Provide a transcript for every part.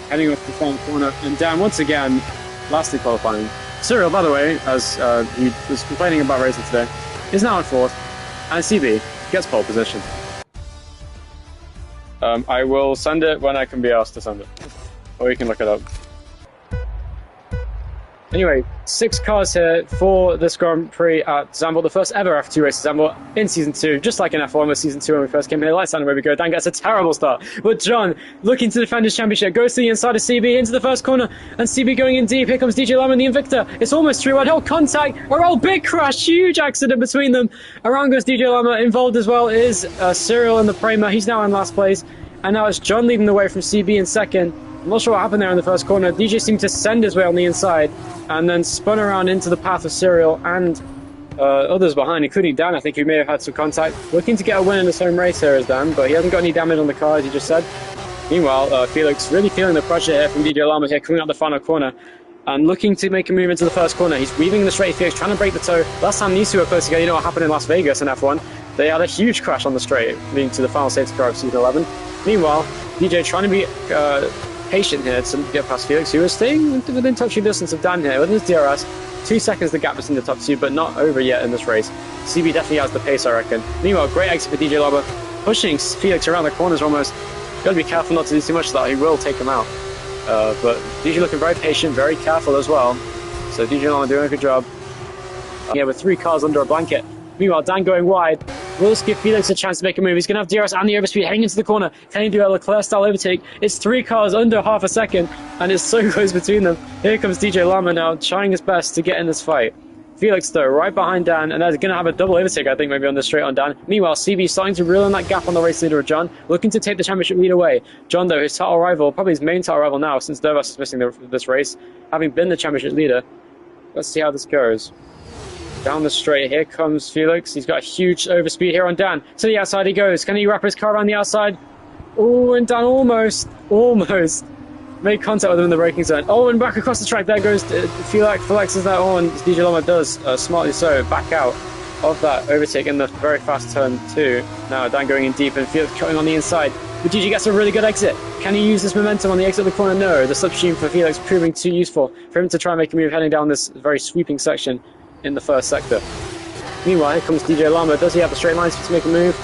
heading off the front corner. And Dan, once again, lastly qualifying. Cyril, by the way, as he was complaining about racing today, is now in fourth. And CB gets pole position. I will send it when I can be asked to send it. Or you can look it up. Anyway, 6 cars here for this Grand Prix at Zandvoort, the first ever F2 race at Zandvoort in Season 2, just like in F1 with Season 2 when we first came here. Lights down, away we go. Dan gets a terrible start, but John, looking to defend his championship, goes to the inside of CB into the first corner, and CB going in deep. Here comes DJ Lama, the Invicta. It's almost 3-wide. Oh, contact! Oh, big crash! Huge accident between them. Around goes DJ Lama. Involved as well is Cyril and the Prima. He's now in last place, and now it's John leading the way from CB in second. I'm not sure what happened there in the first corner. DJ seemed to send his way on the inside and then spun around into the path of Cyril and others behind, including Dan, I think, who may have had some contact. Looking to get a win in his home race here is Dan, but he hasn't got any damage on the car, as he just said. Meanwhile, Felix really feeling the pressure here from DJ Lama here, coming out the final corner and looking to make a move into the first corner. He's weaving the straight, Felix trying to break the toe. Last time these two were close together, you know what happened in Las Vegas in F1? They had a huge crash on the straight, leading to the final safety car of Season 11. Meanwhile, DJ trying to be patient here to get past Felix, who is staying within touching distance of Dan here with his DRS. 2 seconds the gap between the top two, but not over yet in this race. CB definitely has the pace, I reckon. Meanwhile, great exit for DJ Lama, pushing Felix around the corners almost. Got to be careful not to do too much of that, he will take him out. But DJ looking very patient, very careful as well. So DJ Lama doing a good job. Yeah, with 3 cars under a blanket. Meanwhile, Dan going wide. Will this give Felix a chance to make a move? He's going to have DRS and the overspeed heading into the corner. Can he do a Leclerc-style overtake? It's 3 cars under half a second, and it's so close between them. Here comes DJ Lama now, trying his best to get in this fight. Felix, though, right behind Dan, and they're going to have a double overtake, I think, maybe on the straight on Dan. Meanwhile, CB starting to reel in that gap on the race leader of John, looking to take the championship lead away. John, though, his title rival, probably his main title rival now, since Dervas is missing this race, having been the championship leader. Let's see how this goes. Down the straight, here comes Felix. He's got a huge overspeed here on Dan. To the outside he goes. Can he wrap his car around the outside? Oh, and Dan almost made contact with him in the braking zone. Oh, and back across the track. There goes Felaxus is there. Oh, and DJ Lama does, smartly so, back out of that overtake in the very fast turn 2. Now Dan going in deep and Felix cutting on the inside. But DJ gets a really good exit. Can he use this momentum on the exit of the corner? No. The slipstream for Felix proving too useful for him to try and make a move heading down this very sweeping section in the first sector. Meanwhile, here comes DJ Lama. Does he have the straight lines to make a move?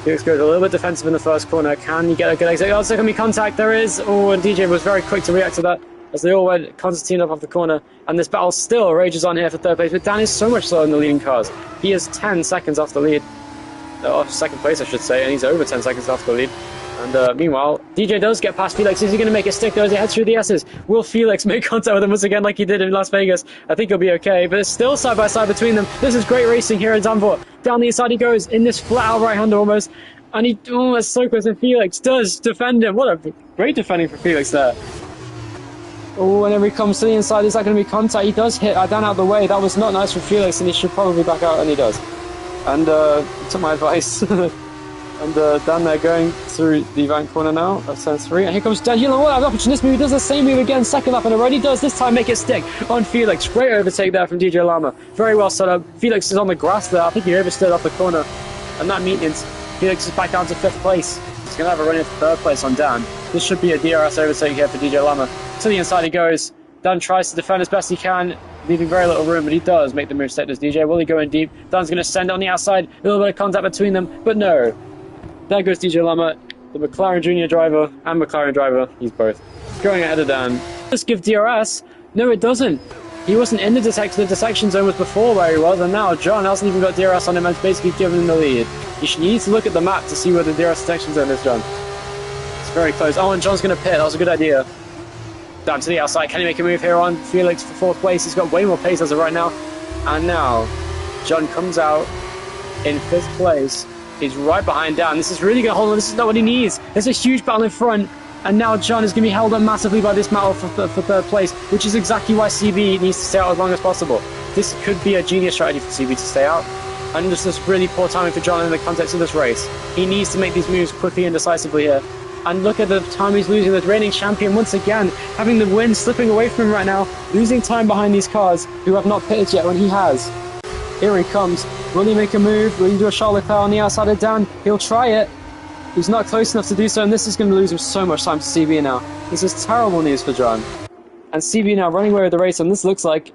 Felix goes a little bit defensive in the first corner. Can he get a good exit? Oh, so can be contact. There is. Oh, and DJ was very quick to react to that as they all went Constantine up off the corner. And this battle still rages on here for third place. But Dan is so much slower than the leading cars. He is 10 seconds off the lead. Off second place, I should say. And he's over 10 seconds off the lead. And meanwhile, DJ does get past Felix. Is he going to make it stick though as he heads through the S's? Will Felix make contact with him once again like he did in Las Vegas? I think he'll be okay, but it's still side by side between them. This is great racing here in Zandvoort. Down the inside he goes, in this flat out right-hander almost. And he, oh, that's so close, and Felix does defend him. What a great defending for Felix there. Oh, and then he comes to the inside. Is that going to be contact? He does hit Dan out of the way. That was not nice for Felix, and he should probably back out, and he does. And took my advice. And Dan there going through the bank corner now of turn 3. And here comes Dan. You know what? Opportunistic move. He does the same move again. Second lap in a row. He does this time make it stick on Felix. Great overtake there from DJ Lama. Very well set up. Felix is on the grass there. I think he overstood off the corner. And that means Felix is back down to 5th place. He's going to have a run in for 3rd place on Dan. This should be a DRS overtake here for DJ Lama. To the inside he goes. Dan tries to defend as best he can, leaving very little room, but he does make the move set as DJ. Will he go in deep? Dan's going to send it on the outside. A little bit of contact between them, but no. There goes DJ Lama, the McLaren Junior driver and McLaren driver. He's both going ahead of Dan. Just give DRS? No, it doesn't. He wasn't in the detection zone was before where he was, and now John hasn't even got DRS on him and basically given him the lead. You need to look at the map to see where the DRS detection zone is, John. It's very close. Oh, and John's going to pit. That was a good idea. Down to the outside. Can he make a move here on Felix for 4th place? He's got way more pace as of right now. And now John comes out in 5th place. He's right behind Dan. This is really going to hold on. This is not what he needs. There's a huge battle in front. And now John is going to be held up massively by this battle for 3rd place, which is exactly why CB needs to stay out as long as possible. This could be a genius strategy for CB to stay out. And this is really poor timing for John in the context of this race. He needs to make these moves quickly and decisively here. And look at the time he's losing. The reigning champion once again, having the win slipping away from him right now, losing time behind these cars who have not pitted yet when he has. Here he comes. Will he make a move? Will he do a Charles Leclerc on the outside of Dan? He'll try it. He's not close enough to do so, and this is going to lose him so much time to CB now. This is terrible news for John. And CB now running away with the race, and this looks like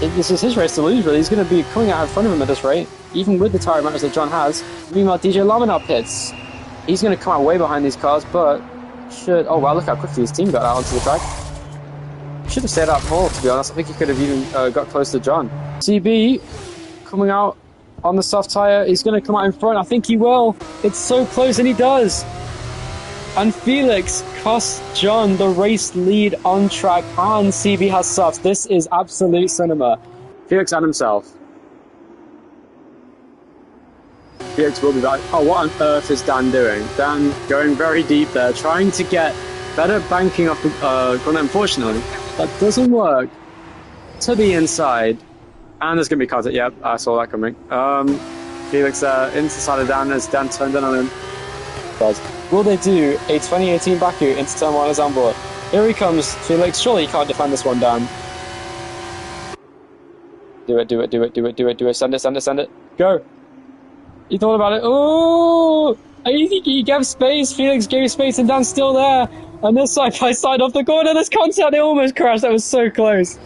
this is his race to lose, really. He's going to be coming out in front of him at this rate, even with the tyre advantage that John has. Meanwhile, DJ Lama now pits. He's going to come out way behind these cars, but should... Oh, wow, look how quickly his team got out onto the track. Should have stayed out more, to be honest. I think he could have even got close to John. CB coming out on the soft tyre. He's going to come out in front. I think he will. It's so close, and he does. And Felix costs John the race lead on track, and CB has softs. This is absolute cinema. Felix and himself. Felix will be back. Oh, what on earth is Dan doing? Dan going very deep there, trying to get better banking off the corner. Unfortunately, that doesn't work. To the inside. And there's going to be contact. Yep, I saw that coming. Felix into the side of Dan as Dan turned in on him. Will they do a 2018 Baku into turn 1 as Zambor? Here he comes, Felix. Surely you can't defend this one, Dan. Do it, do it, do it, do it, do it, do it. Send it, send it, send it. Go. He thought about it. Oh! I think he gave space. Felix gave space, and Dan's still there. And they're side by side off the corner. There's contact. They almost crashed. That was so close.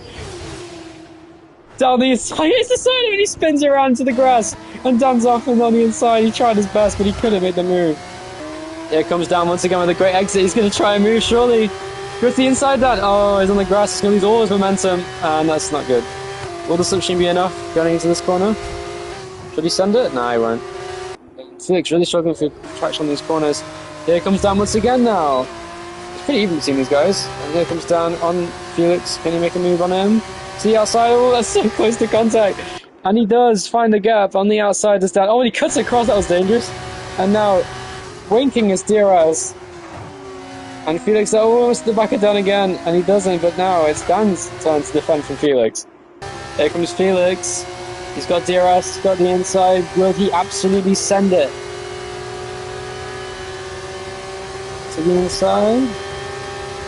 Down the inside, he hits the side and he spins around to the grass. And Dan's off and on the inside. He tried his best, but he couldn't make the move. Here comes Dan once again with a great exit. He's going to try and move, surely. Go to the inside, Dan. Oh, he's on the grass. He's going to lose all his momentum. And that's not good. Will the slip machine be enough going into this corner? Should he send it? No, he won't. Felix really struggling for traction on these corners. Here comes Dan once again now. It's pretty even between these guys. And here comes Dan on Felix. Can he make a move on him? See outside. Oh, that's so close to contact. And he does find the gap on the outside. Does Dan? Oh, and he cuts across. That was dangerous. And now, winking his DRS. And Felix almost the back of Dan again. And he doesn't, but now it's Dan's turn to defend from Felix. Here comes Felix. He's got DRS, he's got the inside. Will he absolutely send it? To the inside.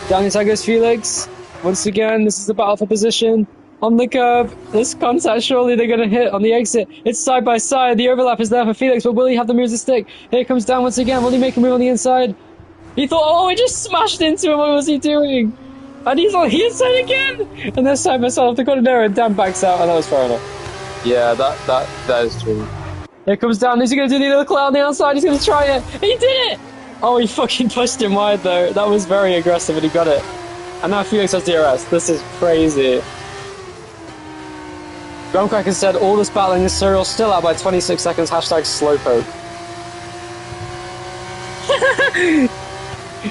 Down inside goes Felix. Once again, this is the battle for position. On the curb, this contact, surely they're going to hit on the exit. It's side by side. The overlap is there for Felix, but will he have the move to stick? Here comes Dan once again. Will he make a move on the inside? He thought, oh, he just smashed into him. What was he doing? And he's on the inside again. And they're side by side off the corner there, and Dan backs out, and that was fair enough. Yeah, that is true. Here comes Dan. Is he going to do the little cloud on the outside? He's going to try it. He did it! Oh, he fucking pushed him wide, though. That was very aggressive, and he got it. And now Felix has DRS. This is crazy. Grumcracker said, all this battling is Serial still out by 26 seconds. Hashtag slowpoke.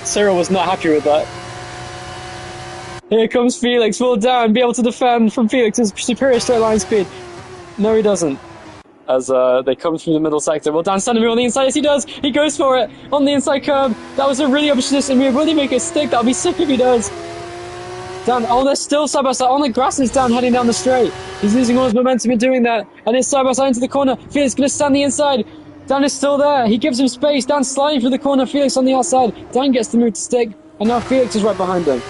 Serial was not happy with that. Here comes Felix. Will Dan be able to defend from Felix's superior straight line speed? No, he doesn't. As they come through the middle sector. Will Dan stand a move on the inside? Yes, he does. He goes for it on the inside curb. That was a really opportunistic move. Will he make it stick? That'll be sick if he does. Dan, oh, they're still side by side. On the grass is Dan heading down the straight. He's losing all his momentum in doing that. And it's side by side into the corner. Felix going to stand the inside. Dan is still there. He gives him space. Dan sliding through the corner. Felix on the outside. Dan gets the move to stick. And now Felix is right behind him.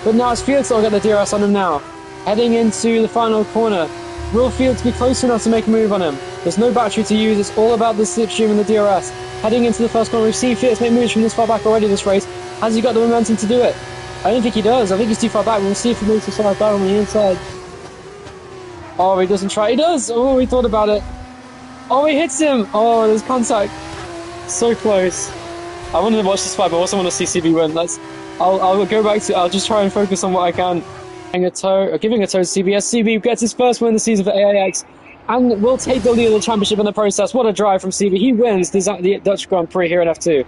But now it's Felix that'll get the DRS on him now. Heading into the final corner. Will Felix be close enough to make a move on him? There's no battery to use. It's all about the slipstream and the DRS. Heading into the first corner. We've seen Felix make moves from this far back already this race. Has he got the momentum to do it? I don't think he does. I think he's too far back. We'll see if he moves to side back on the inside. Oh, he doesn't try. He does. Oh, he thought about it. Oh, he hits him. Oh, there's contact. So close. I wanted to watch this fight, but I also want to see CB win. I'll go back to... I'll just try and focus on what I can. Giving a toe to CBS. CB gets his first win of the season for AIX and will take the lead of the championship in the process. What a drive from CB. He wins the Dutch Grand Prix here in F2.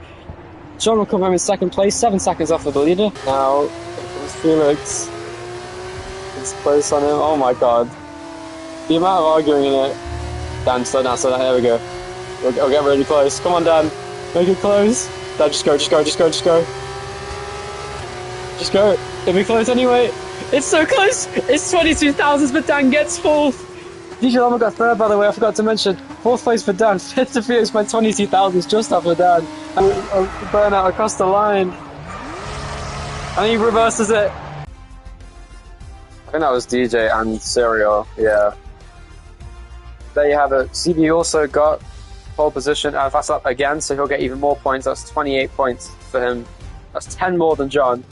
John will come home in second place, 7 seconds off of the leader. Now, here comes Felix. It's close on him. Oh my god. The amount of arguing in it. Dan, slow down, slow down. There we go. We'll get really close. Come on, Dan. Make it close. Dan, just go, just go, just go, just go. Just go. It'll be close anyway. It's so close! It's 22 thousandths, but Dan gets fourth. DJ Lama got third, by the way, I forgot to mention. Fourth place for Dan, fifth to Felix by 22 thousandths, just after Dan. And a burnout across the line. And he reverses it. I think that was DJ and Serial, yeah. There you have it. CB also got pole position and fast lap again, so he'll get even more points. That's 28 points for him. That's 10 more than John.